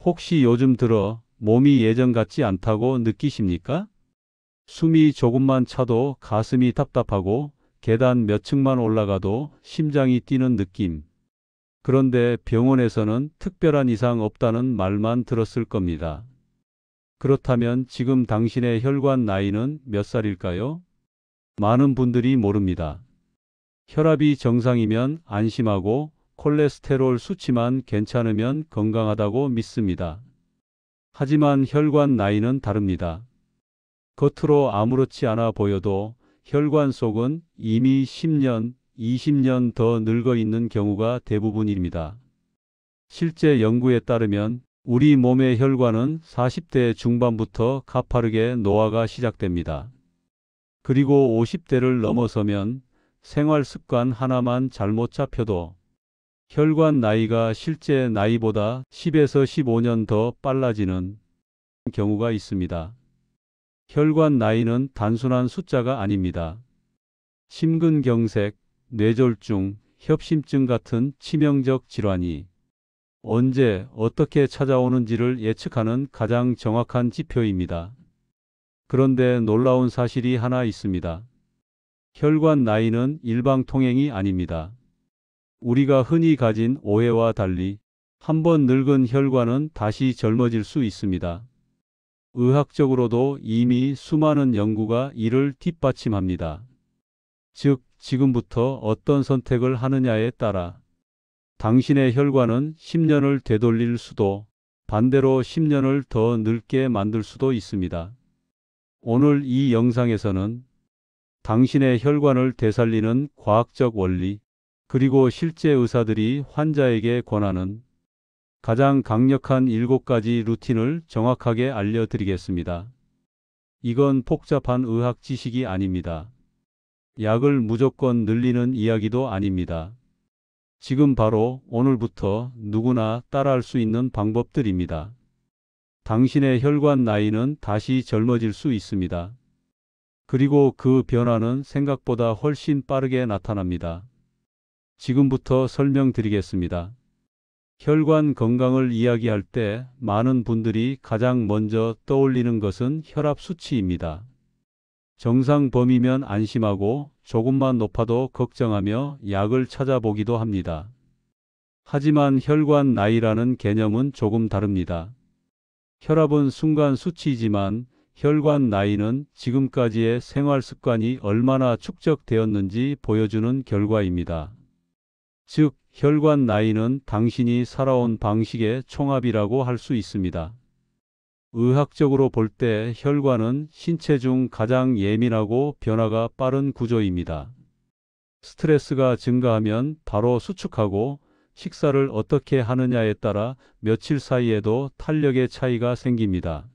혹시 요즘 들어 몸이 예전 같지 않다고 느끼십니까? 숨이 조금만 차도 가슴이 답답하고 계단 몇 층만 올라가도 심장이 뛰는 느낌. 그런데 병원에서는 특별한 이상 없다는 말만 들었을 겁니다. 그렇다면 지금 당신의 혈관 나이는 몇 살일까요? 많은 분들이 모릅니다. 혈압이 정상이면 안심하고 콜레스테롤 수치만 괜찮으면 건강하다고 믿습니다. 하지만 혈관 나이는 다릅니다. 겉으로 아무렇지 않아 보여도 혈관 속은 이미 10년, 20년 더 늙어 있는 경우가 대부분입니다. 실제 연구에 따르면 우리 몸의 혈관은 40대 중반부터 가파르게 노화가 시작됩니다. 그리고 50대를 넘어서면 생활 습관 하나만 잘못 잡혀도 혈관 나이가 실제 나이보다 10에서 15년 더 빨라지는 경우가 있습니다. 혈관 나이는 단순한 숫자가 아닙니다. 심근경색, 뇌졸중, 협심증 같은 치명적 질환이 언제 어떻게 찾아오는지를 예측하는 가장 정확한 지표입니다. 그런데 놀라운 사실이 하나 있습니다. 혈관 나이는 일방통행이 아닙니다. 우리가 흔히 가진 오해와 달리 한번 늙은 혈관은 다시 젊어질 수 있습니다. 의학적으로도 이미 수많은 연구가 이를 뒷받침합니다. 즉, 지금부터 어떤 선택을 하느냐에 따라 당신의 혈관은 10년을 되돌릴 수도 반대로 10년을 더 늙게 만들 수도 있습니다. 오늘 이 영상에서는 당신의 혈관을 되살리는 과학적 원리, 그리고 실제 의사들이 환자에게 권하는 가장 강력한 7가지 루틴을 정확하게 알려드리겠습니다. 이건 복잡한 의학 지식이 아닙니다. 약을 무조건 늘리는 이야기도 아닙니다. 지금 바로 오늘부터 누구나 따라할 수 있는 방법들입니다. 당신의 혈관 나이는 다시 젊어질 수 있습니다. 그리고 그 변화는 생각보다 훨씬 빠르게 나타납니다. 지금부터 설명드리겠습니다. 혈관 건강을 이야기할 때 많은 분들이 가장 먼저 떠올리는 것은 혈압 수치입니다. 정상 범위면 안심하고 조금만 높아도 걱정하며 약을 찾아보기도 합니다. 하지만 혈관 나이라는 개념은 조금 다릅니다. 혈압은 순간 수치이지만 혈관 나이는 지금까지의 생활 습관이 얼마나 축적되었는지 보여주는 결과입니다. 즉, 혈관 나이는 당신이 살아온 방식의 총합이라고 할 수 있습니다. 의학적으로 볼 때 혈관은 신체 중 가장 예민하고 변화가 빠른 구조입니다. 스트레스가 증가하면 바로 수축하고 식사를 어떻게 하느냐에 따라 며칠 사이에도 탄력의 차이가 생깁니다.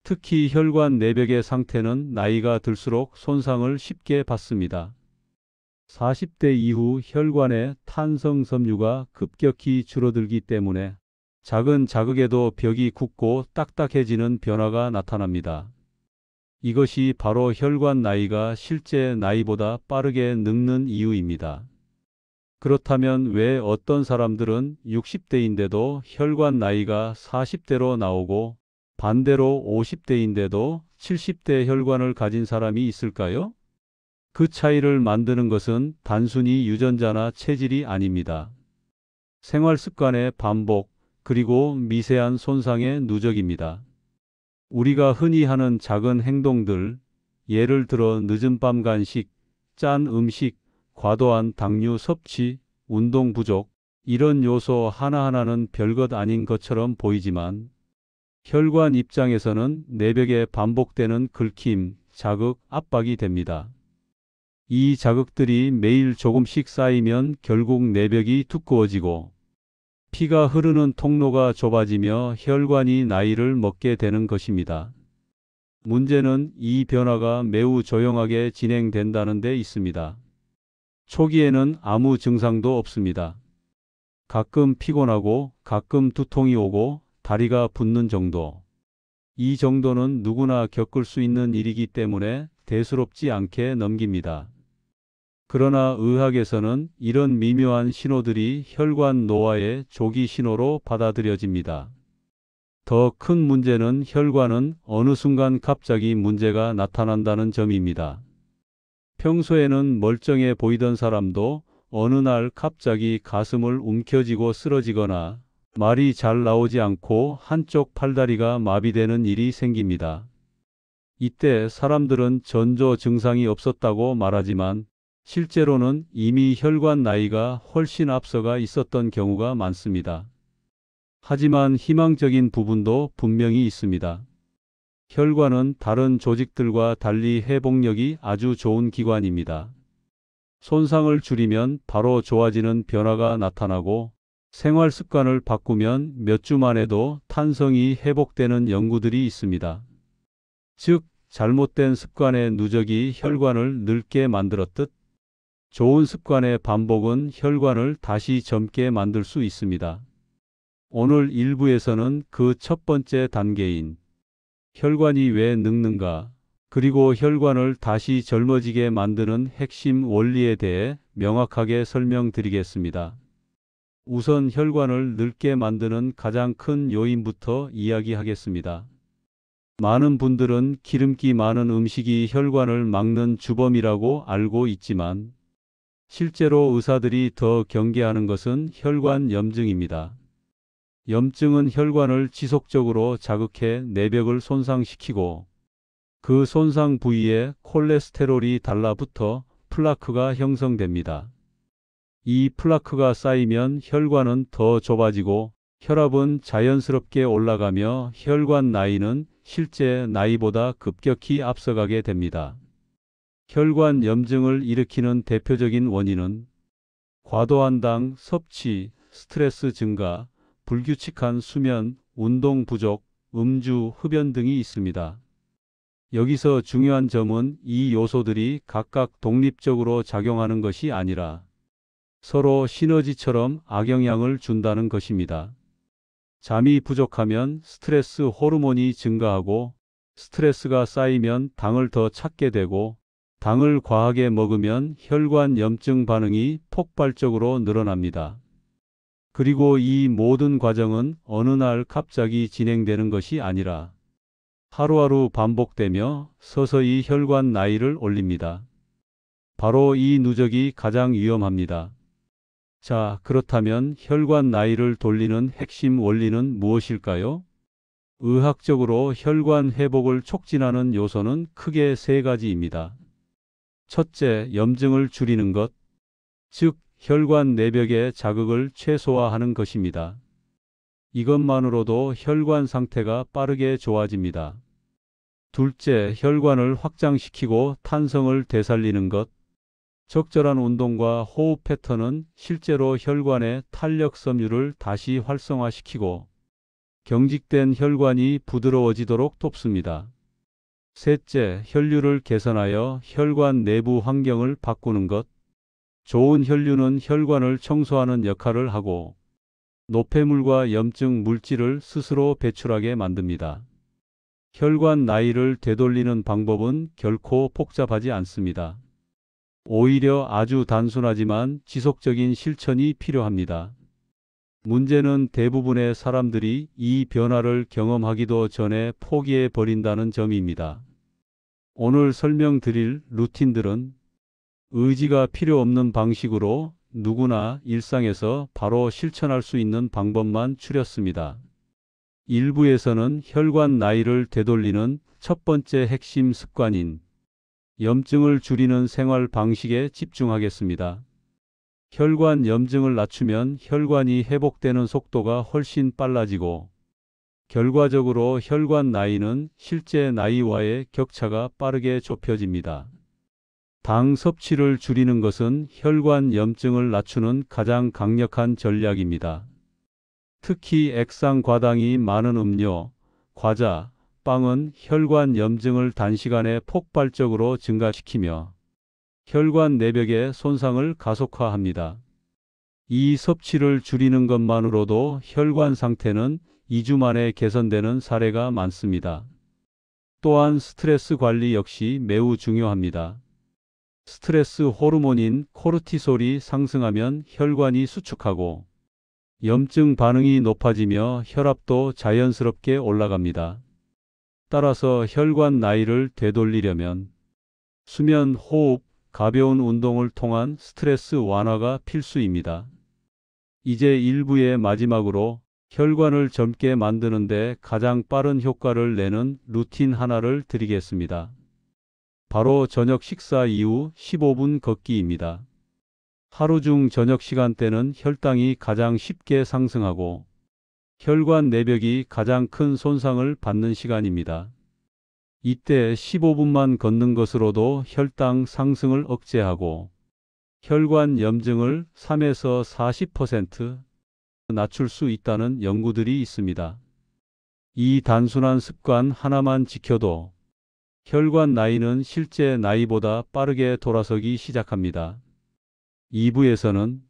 특히 혈관 내벽의 상태는 나이가 들수록 손상을 쉽게 받습니다. 40대 이후 혈관의 탄성 섬유가 급격히 줄어들기 때문에 작은 자극에도 벽이 굳고 딱딱해지는 변화가 나타납니다. 이것이 바로 혈관 나이가 실제 나이보다 빠르게 늙는 이유입니다. 그렇다면 왜 어떤 사람들은 60대인데도 혈관 나이가 40대로 나오고 반대로 50대인데도 70대 혈관을 가진 사람이 있을까요? 그 차이를 만드는 것은 단순히 유전자나 체질이 아닙니다. 생활 습관의 반복, 그리고 미세한 손상의 누적입니다. 우리가 흔히 하는 작은 행동들, 예를 들어 늦은 밤 간식, 짠 음식, 과도한 당류 섭취, 운동 부족, 이런 요소 하나하나는 별것 아닌 것처럼 보이지만 혈관 입장에서는 내벽에 반복되는 긁힘, 자극, 압박이 됩니다. 이 자극들이 매일 조금씩 쌓이면 결국 내벽이 두꺼워지고 피가 흐르는 통로가 좁아지며 혈관이 나이를 먹게 되는 것입니다. 문제는 이 변화가 매우 조용하게 진행된다는 데 있습니다. 초기에는 아무 증상도 없습니다. 가끔 피곤하고 가끔 두통이 오고 다리가 붓는 정도. 이 정도는 누구나 겪을 수 있는 일이기 때문에 대수롭지 않게 넘깁니다. 그러나 의학에서는 이런 미묘한 신호들이 혈관 노화의 조기 신호로 받아들여집니다. 더 큰 문제는 혈관은 어느 순간 갑자기 문제가 나타난다는 점입니다. 평소에는 멀쩡해 보이던 사람도 어느 날 갑자기 가슴을 움켜쥐고 쓰러지거나 말이 잘 나오지 않고 한쪽 팔다리가 마비되는 일이 생깁니다. 이때 사람들은 전조 증상이 없었다고 말하지만 실제로는 이미 혈관 나이가 훨씬 앞서가 있었던 경우가 많습니다. 하지만 희망적인 부분도 분명히 있습니다. 혈관은 다른 조직들과 달리 회복력이 아주 좋은 기관입니다. 손상을 줄이면 바로 좋아지는 변화가 나타나고 생활 습관을 바꾸면 몇 주 만에도 탄성이 회복되는 연구들이 있습니다. 즉, 잘못된 습관의 누적이 혈관을 늙게 만들었듯 좋은 습관의 반복은 혈관을 다시 젊게 만들 수 있습니다. 오늘 1부에서는 그 첫 번째 단계인 혈관이 왜 늙는가, 그리고 혈관을 다시 젊어지게 만드는 핵심 원리에 대해 명확하게 설명드리겠습니다. 우선 혈관을 늙게 만드는 가장 큰 요인부터 이야기하겠습니다. 많은 분들은 기름기 많은 음식이 혈관을 막는 주범이라고 알고 있지만 실제로 의사들이 더 경계하는 것은 혈관 염증입니다. 염증은 혈관을 지속적으로 자극해 내벽을 손상시키고 그 손상 부위에 콜레스테롤이 달라붙어 플라크가 형성됩니다. 이 플라크가 쌓이면 혈관은 더 좁아지고 혈압은 자연스럽게 올라가며 혈관 나이는 실제 나이보다 급격히 앞서가게 됩니다. 혈관 염증을 일으키는 대표적인 원인은 과도한 당 섭취, 스트레스 증가, 불규칙한 수면, 운동 부족, 음주, 흡연 등이 있습니다. 여기서 중요한 점은 이 요소들이 각각 독립적으로 작용하는 것이 아니라 서로 시너지처럼 악영향을 준다는 것입니다. 잠이 부족하면 스트레스 호르몬이 증가하고 스트레스가 쌓이면 당을 더 찾게 되고 당을 과하게 먹으면 혈관 염증 반응이 폭발적으로 늘어납니다. 그리고 이 모든 과정은 어느 날 갑자기 진행되는 것이 아니라 하루하루 반복되며 서서히 혈관 나이를 올립니다. 바로 이 누적이 가장 위험합니다. 자, 그렇다면 혈관 나이를 돌리는 핵심 원리는 무엇일까요? 의학적으로 혈관 회복을 촉진하는 요소는 크게 세 가지입니다. 첫째, 염증을 줄이는 것, 즉 혈관 내벽의 자극을 최소화하는 것입니다. 이것만으로도 혈관 상태가 빠르게 좋아집니다. 둘째, 혈관을 확장시키고 탄성을 되살리는 것. 적절한 운동과 호흡 패턴은 실제로 혈관의 탄력 섬유를 다시 활성화시키고 경직된 혈관이 부드러워지도록 돕습니다. 셋째, 혈류를 개선하여 혈관 내부 환경을 바꾸는 것. 좋은 혈류는 혈관을 청소하는 역할을 하고 노폐물과 염증 물질을 스스로 배출하게 만듭니다. 혈관 나이를 되돌리는 방법은 결코 복잡하지 않습니다. 오히려 아주 단순하지만 지속적인 실천이 필요합니다. 문제는 대부분의 사람들이 이 변화를 경험하기도 전에 포기해 버린다는 점입니다. 오늘 설명드릴 루틴들은 의지가 필요 없는 방식으로 누구나 일상에서 바로 실천할 수 있는 방법만 추렸습니다. 1부에서는 혈관 나이를 되돌리는 첫 번째 핵심 습관인 염증을 줄이는 생활 방식에 집중하겠습니다. 혈관 염증을 낮추면 혈관이 회복되는 속도가 훨씬 빨라지고 결과적으로 혈관 나이는 실제 나이와의 격차가 빠르게 좁혀집니다. 당 섭취를 줄이는 것은 혈관 염증을 낮추는 가장 강력한 전략입니다. 특히 액상 과당이 많은 음료, 과자, 빵은 혈관 염증을 단시간에 폭발적으로 증가시키며 혈관 내벽의 손상을 가속화합니다. 이 섭취를 줄이는 것만으로도 혈관 상태는 2주 만에 개선되는 사례가 많습니다. 또한 스트레스 관리 역시 매우 중요합니다. 스트레스 호르몬인 코르티솔이 상승하면 혈관이 수축하고 염증 반응이 높아지며 혈압도 자연스럽게 올라갑니다. 따라서 혈관 나이를 되돌리려면 수면, 호흡, 가벼운 운동을 통한 스트레스 완화가 필수입니다. 이제 1부의 마지막으로 혈관을 젊게 만드는데 가장 빠른 효과를 내는 루틴 하나를 드리겠습니다. 바로 저녁 식사 이후 15분 걷기입니다. 하루 중 저녁 시간대는 혈당이 가장 쉽게 상승하고 혈관 내벽이 가장 큰 손상을 받는 시간입니다. 이때 15분만 걷는 것으로도 혈당 상승을 억제하고 혈관 염증을 3에서 40% 낮출 수 있다는 연구들이 있습니다. 이 단순한 습관 하나만 지켜도 혈관 나이는 실제 나이보다 빠르게 돌아서기 시작합니다. 2부에서는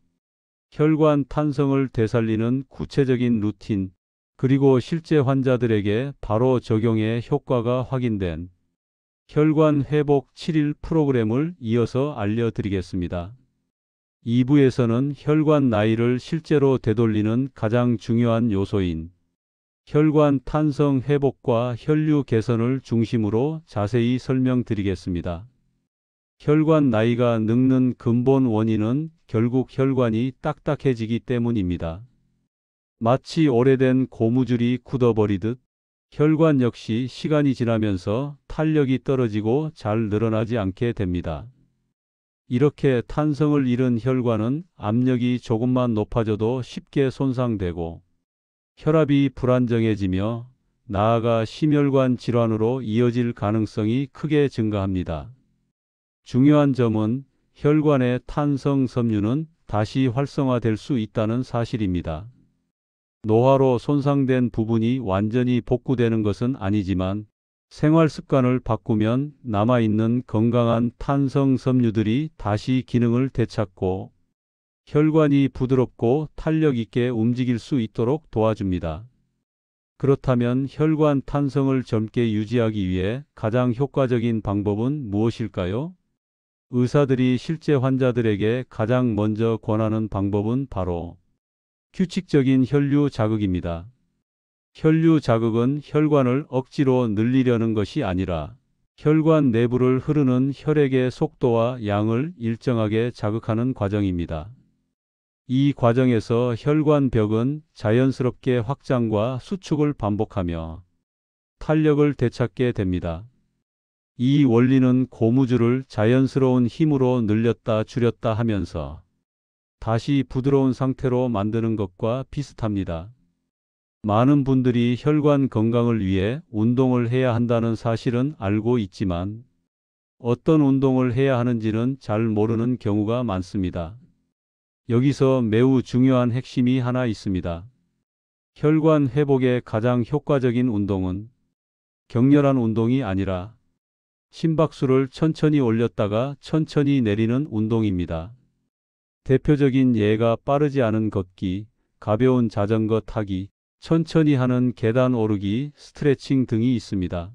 혈관 탄성을 되살리는 구체적인 루틴, 그리고 실제 환자들에게 바로 적용해 효과가 확인된 혈관 회복 7일 프로그램을 이어서 알려드리겠습니다. 2부에서는 혈관 나이를 실제로 되돌리는 가장 중요한 요소인 혈관 탄성 회복과 혈류 개선을 중심으로 자세히 설명드리겠습니다. 혈관 나이가 늙는 근본 원인은 결국 혈관이 딱딱해지기 때문입니다. 마치 오래된 고무줄이 굳어버리듯 혈관 역시 시간이 지나면서 탄력이 떨어지고 잘 늘어나지 않게 됩니다. 이렇게 탄성을 잃은 혈관은 압력이 조금만 높아져도 쉽게 손상되고 혈압이 불안정해지며 나아가 심혈관 질환으로 이어질 가능성이 크게 증가합니다. 중요한 점은 혈관의 탄성 섬유는 다시 활성화될 수 있다는 사실입니다. 노화로 손상된 부분이 완전히 복구되는 것은 아니지만 생활 습관을 바꾸면 남아있는 건강한 탄성 섬유들이 다시 기능을 되찾고 혈관이 부드럽고 탄력 있게 움직일 수 있도록 도와줍니다. 그렇다면 혈관 탄성을 젊게 유지하기 위해 가장 효과적인 방법은 무엇일까요? 의사들이 실제 환자들에게 가장 먼저 권하는 방법은 바로 규칙적인 혈류 자극입니다. 혈류 자극은 혈관을 억지로 늘리려는 것이 아니라 혈관 내부를 흐르는 혈액의 속도와 양을 일정하게 자극하는 과정입니다. 이 과정에서 혈관 벽은 자연스럽게 확장과 수축을 반복하며 탄력을 되찾게 됩니다. 이 원리는 고무줄을 자연스러운 힘으로 늘렸다 줄였다 하면서 다시 부드러운 상태로 만드는 것과 비슷합니다. 많은 분들이 혈관 건강을 위해 운동을 해야 한다는 사실은 알고 있지만 어떤 운동을 해야 하는지는 잘 모르는 경우가 많습니다. 여기서 매우 중요한 핵심이 하나 있습니다. 혈관 회복에 가장 효과적인 운동은 격렬한 운동이 아니라 심박수를 천천히 올렸다가 천천히 내리는 운동입니다. 대표적인 예가 빠르지 않은 걷기, 가벼운 자전거 타기, 천천히 하는 계단 오르기, 스트레칭 등이 있습니다.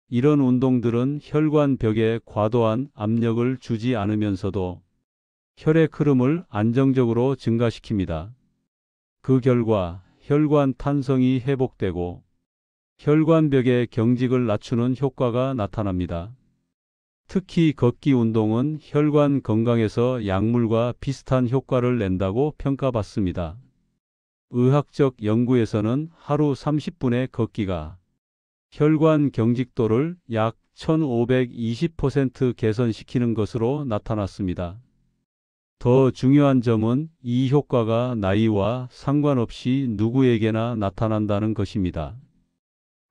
이런 운동들은 혈관 벽에 과도한 압력을 주지 않으면서도 혈액 흐름을 안정적으로 증가시킵니다. 그 결과 혈관 탄성이 회복되고 혈관벽의 경직을 낮추는 효과가 나타납니다. 특히 걷기 운동은 혈관 건강에서 약물과 비슷한 효과를 낸다고 평가받습니다. 의학적 연구에서는 하루 30분의 걷기가 혈관 경직도를 약 1520% 개선시키는 것으로 나타났습니다. 더 중요한 점은 이 효과가 나이와 상관없이 누구에게나 나타난다는 것입니다.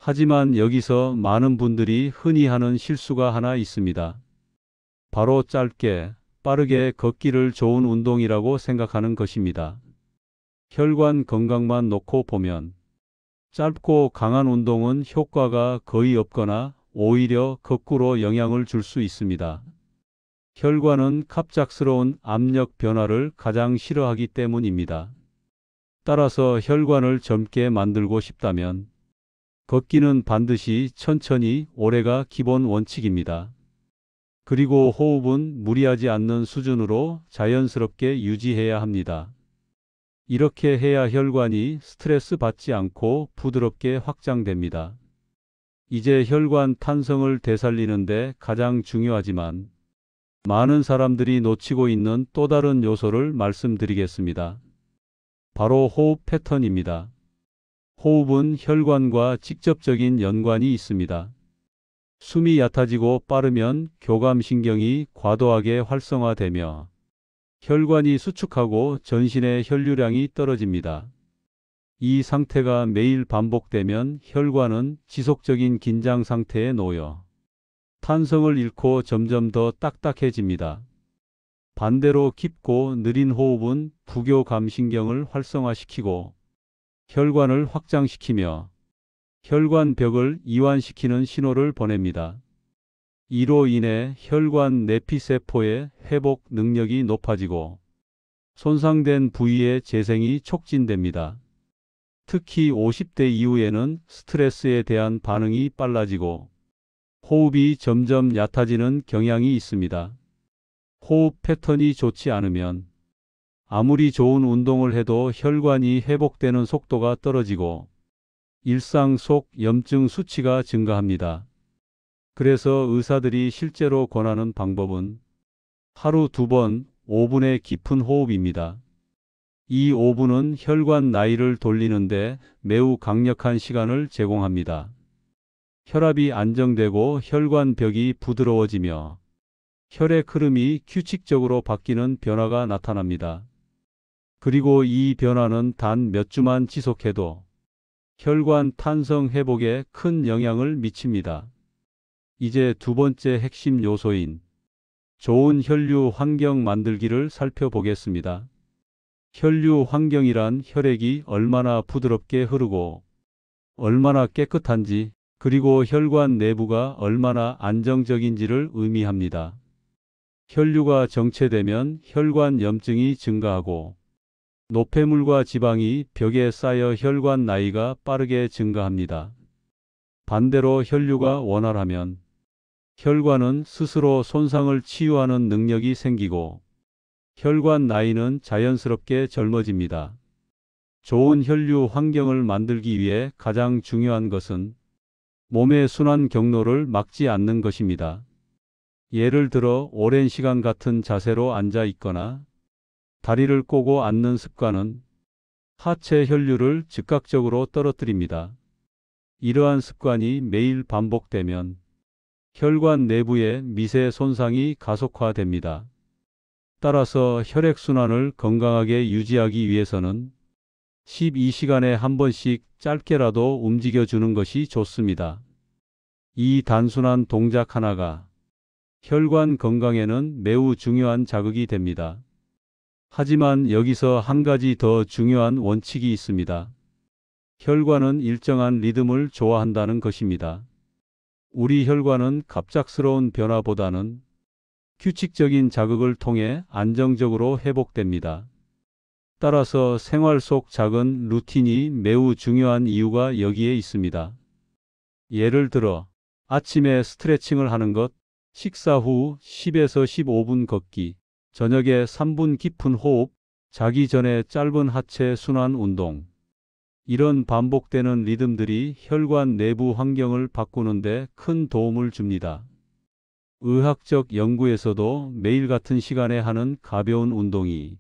하지만 여기서 많은 분들이 흔히 하는 실수가 하나 있습니다. 바로 짧게, 빠르게 걷기를 좋은 운동이라고 생각하는 것입니다. 혈관 건강만 놓고 보면 짧고 강한 운동은 효과가 거의 없거나 오히려 거꾸로 영향을 줄 수 있습니다. 혈관은 갑작스러운 압력 변화를 가장 싫어하기 때문입니다. 따라서 혈관을 젊게 만들고 싶다면 걷기는 반드시 천천히 오래가 기본 원칙입니다. 그리고 호흡은 무리하지 않는 수준으로 자연스럽게 유지해야 합니다. 이렇게 해야 혈관이 스트레스 받지 않고 부드럽게 확장됩니다. 이제 혈관 탄성을 되살리는데 가장 중요하지만 많은 사람들이 놓치고 있는 또 다른 요소를 말씀드리겠습니다. 바로 호흡 패턴입니다. 호흡은 혈관과 직접적인 연관이 있습니다. 숨이 얕아지고 빠르면 교감신경이 과도하게 활성화되며 혈관이 수축하고 전신의 혈류량이 떨어집니다. 이 상태가 매일 반복되면 혈관은 지속적인 긴장 상태에 놓여 탄성을 잃고 점점 더 딱딱해집니다. 반대로 깊고 느린 호흡은 부교감신경을 활성화시키고 혈관을 확장시키며 혈관벽을 이완시키는 신호를 보냅니다. 이로 인해 혈관 내피세포의 회복 능력이 높아지고 손상된 부위의 재생이 촉진됩니다. 특히 50대 이후에는 스트레스에 대한 반응이 빨라지고 호흡이 점점 얕아지는 경향이 있습니다. 호흡 패턴이 좋지 않으면 아무리 좋은 운동을 해도 혈관이 회복되는 속도가 떨어지고 일상 속 염증 수치가 증가합니다. 그래서 의사들이 실제로 권하는 방법은 하루 2번 5분의 깊은 호흡입니다. 이 5분은 혈관 나이를 돌리는데 매우 강력한 시간을 제공합니다. 혈압이 안정되고 혈관벽이 부드러워지며 혈의 흐름이 규칙적으로 바뀌는 변화가 나타납니다. 그리고 이 변화는 단 몇 주만 지속해도 혈관 탄성 회복에 큰 영향을 미칩니다. 이제 두 번째 핵심 요소인 좋은 혈류 환경 만들기를 살펴보겠습니다. 혈류 환경이란 혈액이 얼마나 부드럽게 흐르고 얼마나 깨끗한지 그리고 혈관 내부가 얼마나 안정적인지를 의미합니다. 혈류가 정체되면 혈관 염증이 증가하고 노폐물과 지방이 벽에 쌓여 혈관 나이가 빠르게 증가합니다. 반대로 혈류가 원활하면 혈관은 스스로 손상을 치유하는 능력이 생기고 혈관 나이는 자연스럽게 젊어집니다. 좋은 혈류 환경을 만들기 위해 가장 중요한 것은 몸의 순환 경로를 막지 않는 것입니다. 예를 들어 오랜 시간 같은 자세로 앉아 있거나 다리를 꼬고 앉는 습관은 하체 혈류를 즉각적으로 떨어뜨립니다. 이러한 습관이 매일 반복되면 혈관 내부의 미세 손상이 가속화됩니다. 따라서 혈액순환을 건강하게 유지하기 위해서는 12시간에 한 번씩 짧게라도 움직여주는 것이 좋습니다. 이 단순한 동작 하나가 혈관 건강에는 매우 중요한 자극이 됩니다. 하지만 여기서 한 가지 더 중요한 원칙이 있습니다. 혈관은 일정한 리듬을 좋아한다는 것입니다. 우리 혈관은 갑작스러운 변화보다는 규칙적인 자극을 통해 안정적으로 회복됩니다. 따라서 생활 속 작은 루틴이 매우 중요한 이유가 여기에 있습니다. 예를 들어 아침에 스트레칭을 하는 것, 식사 후 10에서 15분 걷기, 저녁에 3분 깊은 호흡, 자기 전에 짧은 하체 순환 운동. 이런 반복되는 리듬들이 혈관 내부 환경을 바꾸는데 큰 도움을 줍니다. 의학적 연구에서도 매일 같은 시간에 하는 가벼운 운동이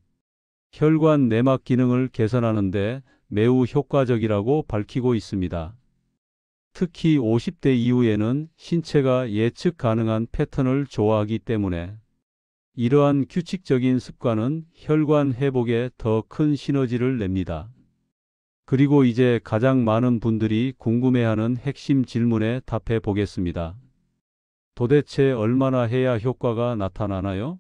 혈관 내막 기능을 개선하는 데 매우 효과적이라고 밝히고 있습니다. 특히 50대 이후에는 신체가 예측 가능한 패턴을 좋아하기 때문에 이러한 규칙적인 습관은 혈관 회복에 더 큰 시너지를 냅니다. 그리고 이제 가장 많은 분들이 궁금해하는 핵심 질문에 답해 보겠습니다. 도대체 얼마나 해야 효과가 나타나나요?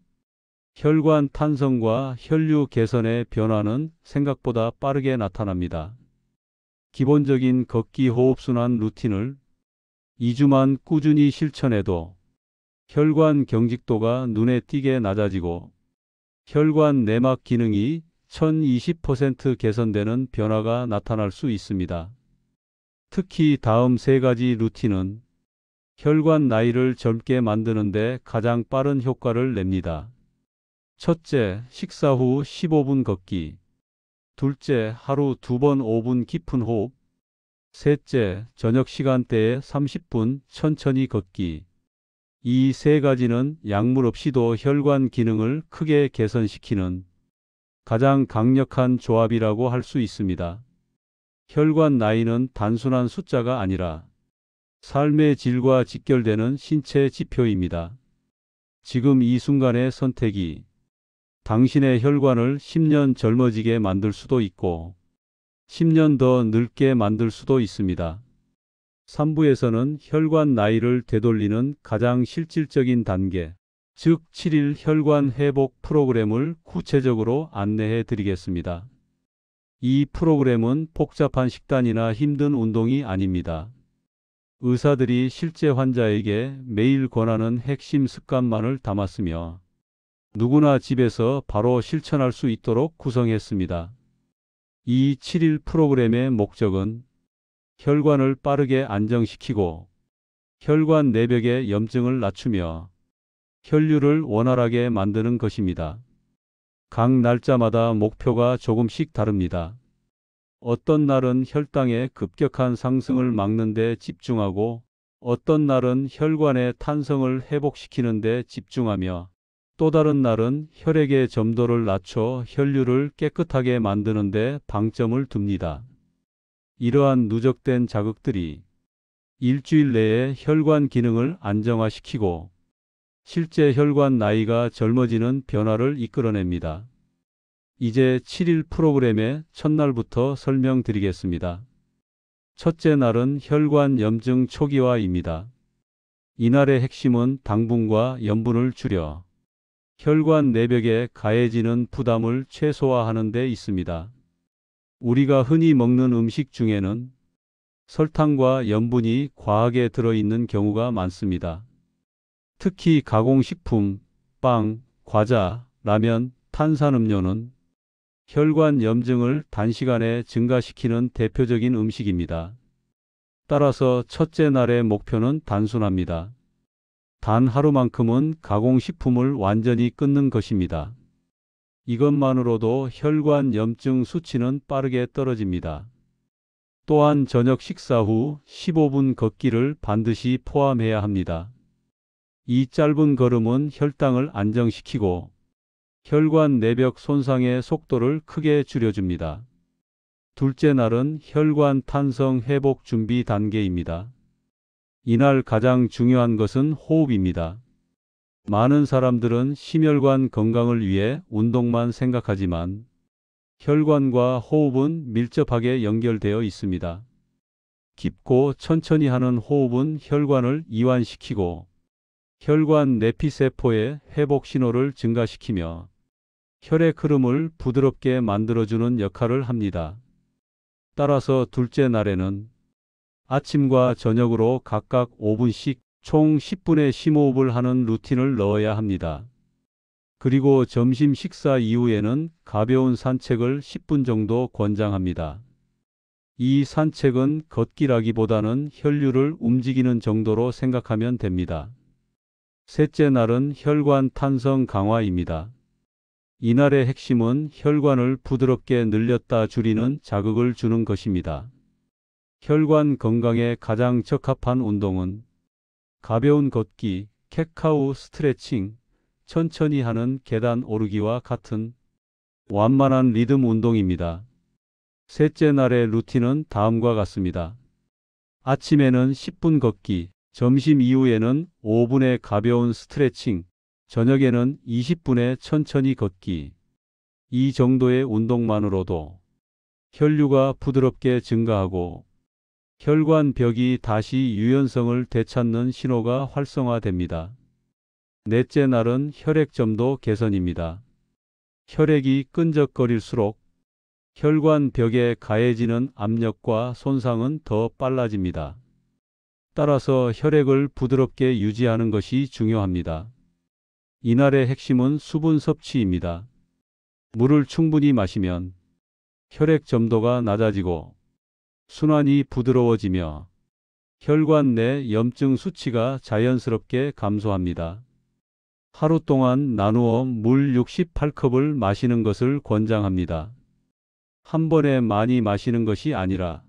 혈관 탄성과 혈류 개선의 변화는 생각보다 빠르게 나타납니다. 기본적인 걷기 호흡순환 루틴을 2주만 꾸준히 실천해도 혈관 경직도가 눈에 띄게 낮아지고 혈관 내막 기능이 1020% 개선되는 변화가 나타날 수 있습니다. 특히 다음 세 가지 루틴은 혈관 나이를 젊게 만드는 데 가장 빠른 효과를 냅니다. 첫째, 식사 후 15분 걷기. 둘째, 하루 2번 5분 깊은 호흡. 셋째, 저녁 시간대에 30분 천천히 걷기. 이 세 가지는 약물 없이도 혈관 기능을 크게 개선시키는 가장 강력한 조합이라고 할 수 있습니다. 혈관 나이는 단순한 숫자가 아니라 삶의 질과 직결되는 신체 지표입니다. 지금 이 순간의 선택이 당신의 혈관을 10년 젊어지게 만들 수도 있고 10년 더 늙게 만들 수도 있습니다. 3부에서는 혈관 나이를 되돌리는 가장 실질적인 단계, 즉 7일 혈관 회복 프로그램을 구체적으로 안내해 드리겠습니다. 이 프로그램은 복잡한 식단이나 힘든 운동이 아닙니다. 의사들이 실제 환자에게 매일 권하는 핵심 습관만을 담았으며 누구나 집에서 바로 실천할 수 있도록 구성했습니다. 이 7일 프로그램의 목적은 혈관을 빠르게 안정시키고 혈관 내벽의 염증을 낮추며 혈류를 원활하게 만드는 것입니다. 각 날짜마다 목표가 조금씩 다릅니다. 어떤 날은 혈당의 급격한 상승을 막는 데 집중하고 어떤 날은 혈관의 탄성을 회복시키는 데 집중하며 또 다른 날은 혈액의 점도를 낮춰 혈류를 깨끗하게 만드는 데 방점을 둡니다. 이러한 누적된 자극들이 일주일 내에 혈관 기능을 안정화시키고 실제 혈관 나이가 젊어지는 변화를 이끌어냅니다. 이제 7일 프로그램의 첫날부터 설명드리겠습니다. 첫째 날은 혈관 염증 초기화입니다. 이날의 핵심은 당분과 염분을 줄여 혈관 내벽에 가해지는 부담을 최소화하는 데 있습니다. 우리가 흔히 먹는 음식 중에는 설탕과 염분이 과하게 들어있는 경우가 많습니다. 특히 가공식품, 빵, 과자, 라면, 탄산음료는 혈관 염증을 단시간에 증가시키는 대표적인 음식입니다. 따라서 첫째 날의 목표는 단순합니다. 단 하루만큼은 가공식품을 완전히 끊는 것입니다. 이것만으로도 혈관 염증 수치는 빠르게 떨어집니다. 또한 저녁 식사 후 15분 걷기를 반드시 포함해야 합니다. 이 짧은 걸음은 혈당을 안정시키고 혈관 내벽 손상의 속도를 크게 줄여줍니다. 둘째 날은 혈관 탄성 회복 준비 단계입니다. 이날 가장 중요한 것은 호흡입니다. 많은 사람들은 심혈관 건강을 위해 운동만 생각하지만 혈관과 호흡은 밀접하게 연결되어 있습니다. 깊고 천천히 하는 호흡은 혈관을 이완시키고 혈관 내피세포의 회복 신호를 증가시키며 혈액 흐름을 부드럽게 만들어주는 역할을 합니다. 따라서 둘째 날에는 아침과 저녁으로 각각 5분씩 총 10분의 심호흡을 하는 루틴을 넣어야 합니다. 그리고 점심 식사 이후에는 가벼운 산책을 10분 정도 권장합니다. 이 산책은 걷기라기보다는 혈류를 움직이는 정도로 생각하면 됩니다. 셋째 날은 혈관 탄성 강화입니다. 이날의 핵심은 혈관을 부드럽게 늘렸다 줄이는 자극을 주는 것입니다. 혈관 건강에 가장 적합한 운동은 가벼운 걷기, 캣카우 스트레칭, 천천히 하는 계단 오르기와 같은 완만한 리듬 운동입니다. 셋째 날의 루틴은 다음과 같습니다. 아침에는 10분 걷기, 점심 이후에는 5분의 가벼운 스트레칭, 저녁에는 20분의 천천히 걷기. 이 정도의 운동만으로도 혈류가 부드럽게 증가하고 혈관 벽이 다시 유연성을 되찾는 신호가 활성화됩니다. 넷째 날은 혈액점도 개선입니다. 혈액이 끈적거릴수록 혈관 벽에 가해지는 압력과 손상은 더 빨라집니다. 따라서 혈액을 부드럽게 유지하는 것이 중요합니다. 이날의 핵심은 수분 섭취입니다. 물을 충분히 마시면 혈액 점도가 낮아지고 순환이 부드러워지며 혈관 내 염증 수치가 자연스럽게 감소합니다. 하루 동안 나누어 물 68컵을 마시는 것을 권장합니다. 한 번에 많이 마시는 것이 아니라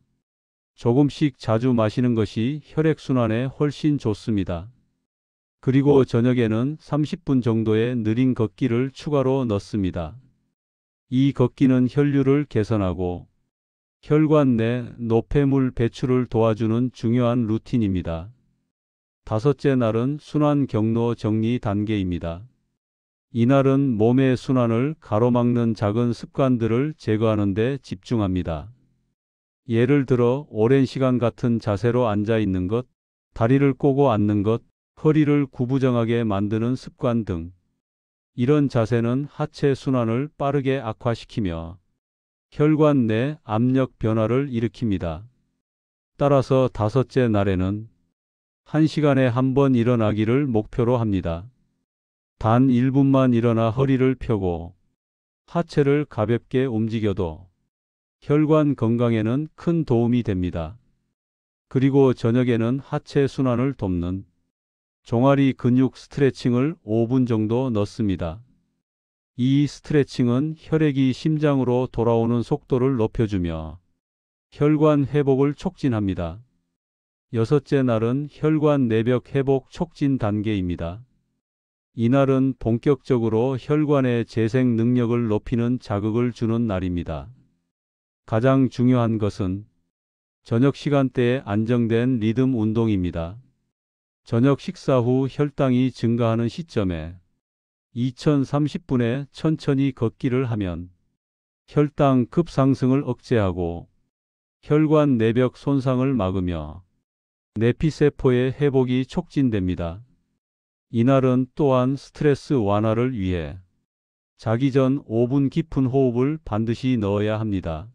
조금씩 자주 마시는 것이 혈액순환에 훨씬 좋습니다. 그리고 저녁에는 30분 정도의 느린 걷기를 추가로 넣습니다. 이 걷기는 혈류를 개선하고 혈관 내 노폐물 배출을 도와주는 중요한 루틴입니다. 다섯째 날은 순환 경로 정리 단계입니다. 이날은 몸의 순환을 가로막는 작은 습관들을 제거하는 데 집중합니다. 예를 들어 오랜 시간 같은 자세로 앉아 있는 것, 다리를 꼬고 앉는 것, 허리를 구부정하게 만드는 습관 등 이런 자세는 하체 순환을 빠르게 악화시키며 혈관 내 압력 변화를 일으킵니다. 따라서 다섯째 날에는 1시간에 한 번 일어나기를 목표로 합니다. 단 1분만 일어나 허리를 펴고 하체를 가볍게 움직여도 혈관 건강에는 큰 도움이 됩니다. 그리고 저녁에는 하체 순환을 돕는 종아리 근육 스트레칭을 5분 정도 넣습니다. 이 스트레칭은 혈액이 심장으로 돌아오는 속도를 높여주며 혈관 회복을 촉진합니다. 여섯째 날은 혈관 내벽 회복 촉진 단계입니다. 이날은 본격적으로 혈관의 재생 능력을 높이는 자극을 주는 날입니다. 가장 중요한 것은 저녁 시간대에 안정된 리듬 운동입니다. 저녁 식사 후 혈당이 증가하는 시점에 2030분에 천천히 걷기를 하면 혈당 급상승을 억제하고 혈관 내벽 손상을 막으며 내피세포의 회복이 촉진됩니다. 이날은 또한 스트레스 완화를 위해 자기 전 5분 깊은 호흡을 반드시 넣어야 합니다.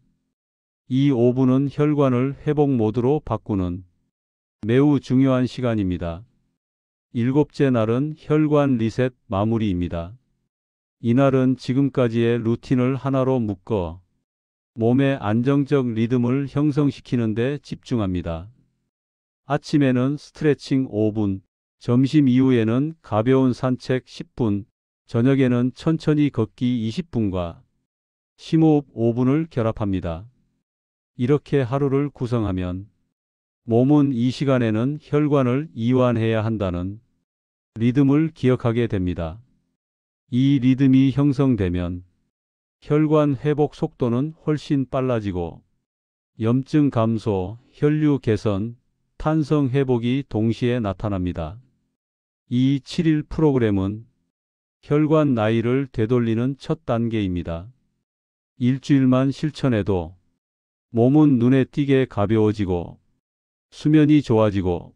이 5분은 혈관을 회복 모드로 바꾸는 매우 중요한 시간입니다. 일곱째 날은 혈관 리셋 마무리입니다. 이날은 지금까지의 루틴을 하나로 묶어 몸의 안정적 리듬을 형성시키는 데 집중합니다. 아침에는 스트레칭 5분, 점심 이후에는 가벼운 산책 10분, 저녁에는 천천히 걷기 20분과 심호흡 5분을 결합합니다. 이렇게 하루를 구성하면 몸은 이 시간에는 혈관을 이완해야 한다는 리듬을 기억하게 됩니다. 이 리듬이 형성되면 혈관 회복 속도는 훨씬 빨라지고 염증 감소, 혈류 개선, 탄성 회복이 동시에 나타납니다. 이 7일 프로그램은 혈관 나이를 되돌리는 첫 단계입니다. 일주일만 실천해도 몸은 눈에 띄게 가벼워지고 수면이 좋아지고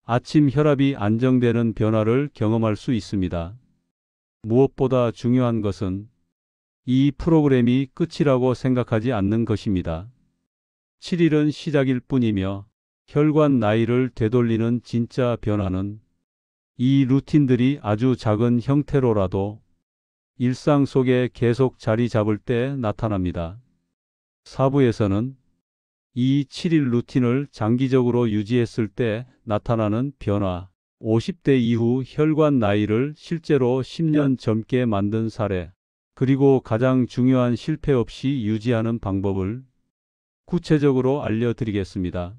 아침 혈압이 안정되는 변화를 경험할 수 있습니다. 무엇보다 중요한 것은 이 프로그램이 끝이라고 생각하지 않는 것입니다. 7일은 시작일 뿐이며 혈관 나이를 되돌리는 진짜 변화는 이 루틴들이 아주 작은 형태로라도 일상 속에 계속 자리 잡을 때 나타납니다. 4부에서는 이 7일 루틴을 장기적으로 유지했을 때 나타나는 변화, 50대 이후 혈관 나이를 실제로 10년 젊게 만든 사례, 그리고 가장 중요한 실패 없이 유지하는 방법을 구체적으로 알려드리겠습니다.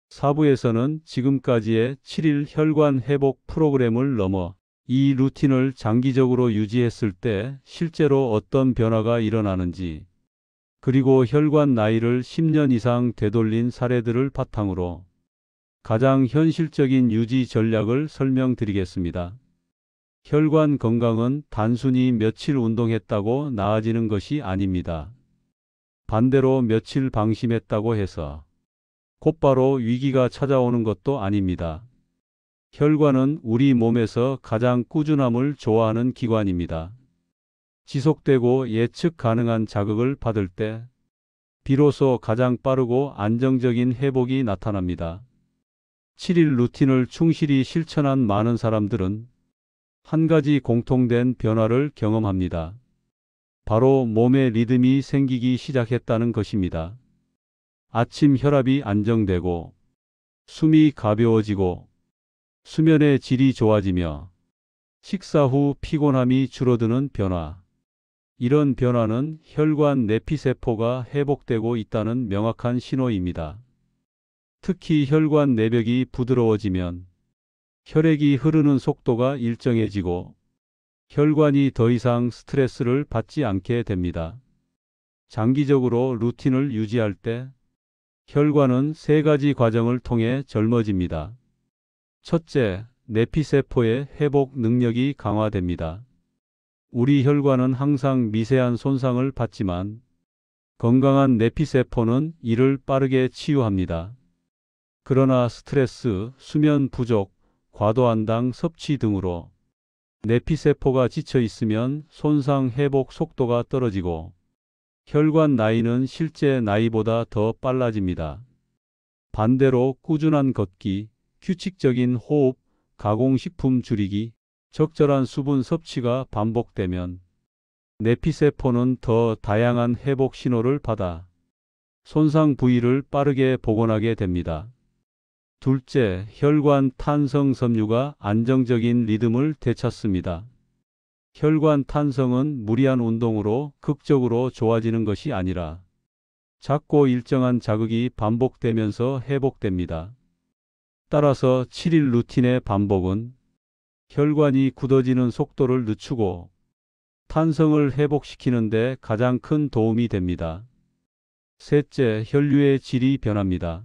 4부에서는 지금까지의 7일 혈관 회복 프로그램을 넘어 이 루틴을 장기적으로 유지했을 때 실제로 어떤 변화가 일어나는지, 그리고 혈관 나이를 10년 이상 되돌린 사례들을 바탕으로 가장 현실적인 유지 전략을 설명드리겠습니다. 혈관 건강은 단순히 며칠 운동했다고 나아지는 것이 아닙니다. 반대로 며칠 방심했다고 해서 곧바로 위기가 찾아오는 것도 아닙니다. 혈관은 우리 몸에서 가장 꾸준함을 좋아하는 기관입니다. 지속되고 예측 가능한 자극을 받을 때 비로소 가장 빠르고 안정적인 회복이 나타납니다. 7일 루틴을 충실히 실천한 많은 사람들은 한 가지 공통된 변화를 경험합니다. 바로 몸의 리듬이 생기기 시작했다는 것입니다. 아침 혈압이 안정되고 숨이 가벼워지고 수면의 질이 좋아지며 식사 후 피곤함이 줄어드는 변화. 이런 변화는 혈관 내피세포가 회복되고 있다는 명확한 신호입니다. 특히 혈관 내벽이 부드러워지면 혈액이 흐르는 속도가 일정해지고 혈관이 더 이상 스트레스를 받지 않게 됩니다. 장기적으로 루틴을 유지할 때 혈관은 세 가지 과정을 통해 젊어집니다. 첫째, 내피세포의 회복 능력이 강화됩니다. 우리 혈관은 항상 미세한 손상을 받지만 건강한 내피세포는 이를 빠르게 치유합니다. 그러나 스트레스, 수면 부족, 과도한 당 섭취 등으로 내피세포가 지쳐 있으면 손상 회복 속도가 떨어지고 혈관 나이는 실제 나이보다 더 빨라집니다. 반대로 꾸준한 걷기, 규칙적인 호흡, 가공식품 줄이기, 적절한 수분 섭취가 반복되면 내피세포는 더 다양한 회복 신호를 받아 손상 부위를 빠르게 복원하게 됩니다. 둘째, 혈관 탄성 섬유가 안정적인 리듬을 되찾습니다. 혈관 탄성은 무리한 운동으로 극적으로 좋아지는 것이 아니라 작고 일정한 자극이 반복되면서 회복됩니다. 따라서 7일 루틴의 반복은 혈관이 굳어지는 속도를 늦추고 탄성을 회복시키는 데 가장 큰 도움이 됩니다. 셋째, 혈류의 질이 변합니다.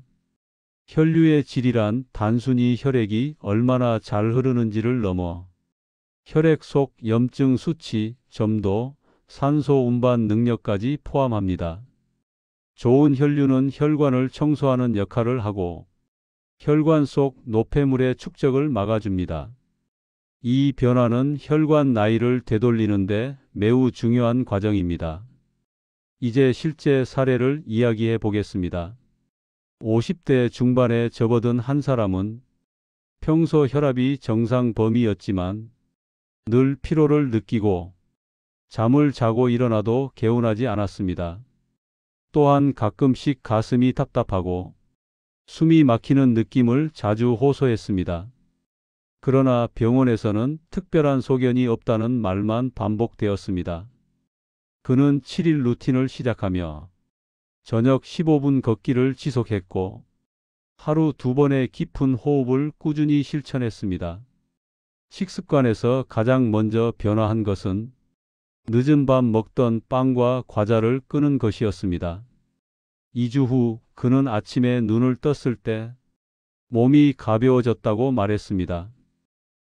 혈류의 질이란 단순히 혈액이 얼마나 잘 흐르는지를 넘어 혈액 속 염증 수치, 점도, 산소 운반 능력까지 포함합니다. 좋은 혈류는 혈관을 청소하는 역할을 하고 혈관 속 노폐물의 축적을 막아줍니다. 이 변화는 혈관 나이를 되돌리는데 매우 중요한 과정입니다. 이제 실제 사례를 이야기해 보겠습니다. 50대 중반에 접어든 한 사람은 평소 혈압이 정상 범위였지만 늘 피로를 느끼고 잠을 자고 일어나도 개운하지 않았습니다. 또한 가끔씩 가슴이 답답하고 숨이 막히는 느낌을 자주 호소했습니다. 그러나 병원에서는 특별한 소견이 없다는 말만 반복되었습니다. 그는 7일 루틴을 시작하며 저녁 15분 걷기를 지속했고 하루 2번의 깊은 호흡을 꾸준히 실천했습니다. 식습관에서 가장 먼저 변화한 것은 늦은 밤 먹던 빵과 과자를 끊은 것이었습니다. 2주 후 그는 아침에 눈을 떴을 때 몸이 가벼워졌다고 말했습니다.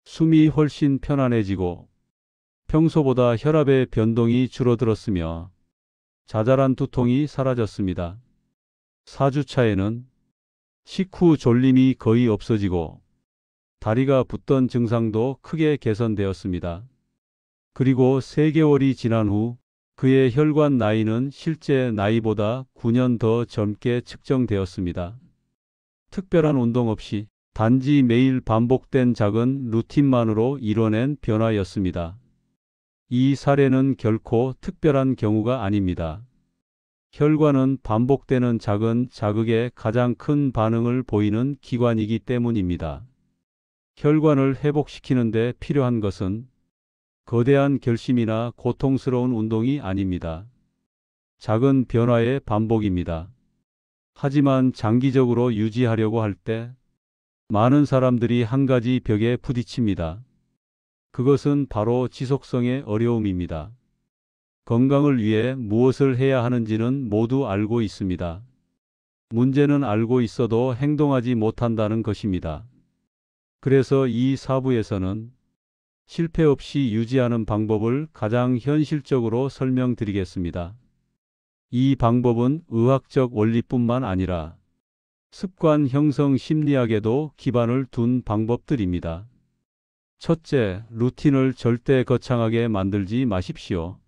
숨이 훨씬 편안해지고 평소보다 혈압의 변동이 줄어들었으며 자잘한 두통이 사라졌습니다. 4주 차에는 식후 졸림이 거의 없어지고 다리가 붓던 증상도 크게 개선되었습니다. 그리고 3개월이 지난 후 그의 혈관 나이는 실제 나이보다 9년 더 젊게 측정되었습니다. 특별한 운동 없이 단지 매일 반복된 작은 루틴만으로 이뤄낸 변화였습니다. 이 사례는 결코 특별한 경우가 아닙니다. 혈관은 반복되는 작은 자극에 가장 큰 반응을 보이는 기관이기 때문입니다. 혈관을 회복시키는 데 필요한 것은 거대한 결심이나 고통스러운 운동이 아닙니다. 작은 변화의 반복입니다. 하지만 장기적으로 유지하려고 할 때 많은 사람들이 한 가지 벽에 부딪힙니다. 그것은 바로 지속성의 어려움입니다. 건강을 위해 무엇을 해야 하는지는 모두 알고 있습니다. 문제는 알고 있어도 행동하지 못한다는 것입니다. 그래서 이 4부에서는 실패 없이 유지하는 방법을 가장 현실적으로 설명드리겠습니다. 이 방법은 의학적 원리뿐만 아니라 습관 형성 심리학에도 기반을 둔 방법들입니다. 첫째, 루틴을 절대 거창하게 만들지 마십시오.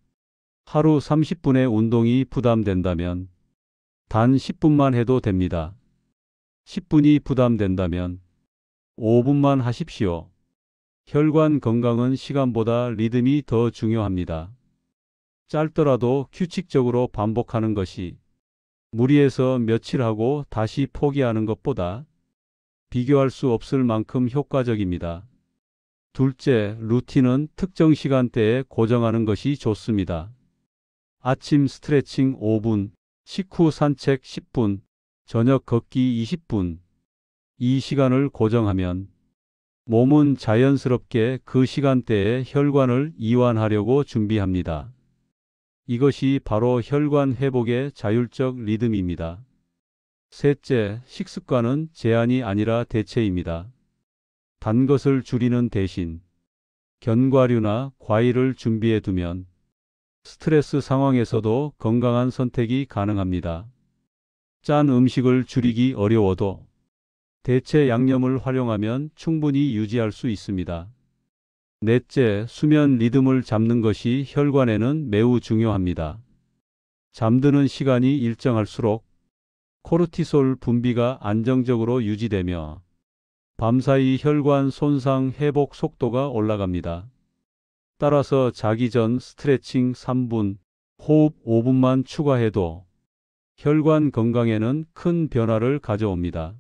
하루 30분의 운동이 부담된다면 단 10분만 해도 됩니다. 10분이 부담된다면 5분만 하십시오. 혈관 건강은 시간보다 리듬이 더 중요합니다. 짧더라도 규칙적으로 반복하는 것이 무리해서 며칠 하고 다시 포기하는 것보다 비교할 수 없을 만큼 효과적입니다. 둘째, 루틴은 특정 시간대에 고정하는 것이 좋습니다. 아침 스트레칭 5분, 식후 산책 10분, 저녁 걷기 20분. 이 시간을 고정하면 몸은 자연스럽게 그 시간대에 혈관을 이완하려고 준비합니다. 이것이 바로 혈관 회복의 자율적 리듬입니다. 셋째, 식습관은 제한이 아니라 대체입니다. 단 것을 줄이는 대신 견과류나 과일을 준비해 두면 스트레스 상황에서도 건강한 선택이 가능합니다. 짠 음식을 줄이기 어려워도 대체 양념을 활용하면 충분히 유지할 수 있습니다. 넷째, 수면 리듬을 잡는 것이 혈관에는 매우 중요합니다. 잠드는 시간이 일정할수록 코르티솔 분비가 안정적으로 유지되며 밤사이 혈관 손상 회복 속도가 올라갑니다. 따라서 자기 전 스트레칭 3분, 호흡 5분만 추가해도 혈관 건강에는 큰 변화를 가져옵니다.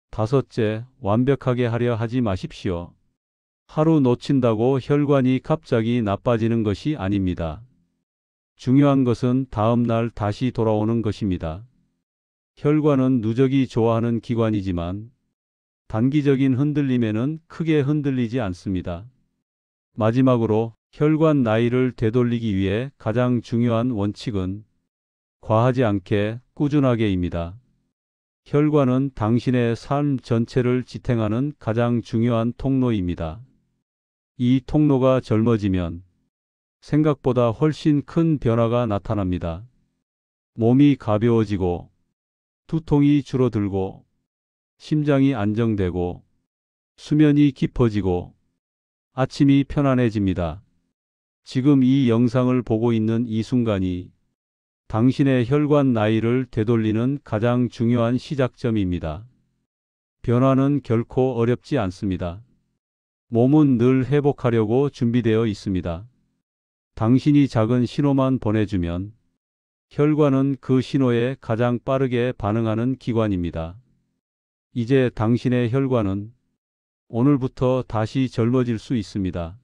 다섯째, 완벽하게 하려 하지 마십시오. 하루 놓친다고 혈관이 갑자기 나빠지는 것이 아닙니다. 중요한 것은 다음 날 다시 돌아오는 것입니다. 혈관은 누적이 좋아하는 기관이지만 단기적인 흔들림에는 크게 흔들리지 않습니다. 마지막으로 혈관 나이를 되돌리기 위해 가장 중요한 원칙은 과하지 않게 꾸준하게입니다. 혈관은 당신의 삶 전체를 지탱하는 가장 중요한 통로입니다. 이 통로가 젊어지면 생각보다 훨씬 큰 변화가 나타납니다. 몸이 가벼워지고 두통이 줄어들고 심장이 안정되고 수면이 깊어지고 아침이 편안해집니다. 지금 이 영상을 보고 있는 이 순간이 당신의 혈관 나이를 되돌리는 가장 중요한 시작점입니다. 변화는 결코 어렵지 않습니다. 몸은 늘 회복하려고 준비되어 있습니다. 당신이 작은 신호만 보내주면 혈관은 그 신호에 가장 빠르게 반응하는 기관입니다. 이제 당신의 혈관은 오늘부터 다시 젊어질 수 있습니다.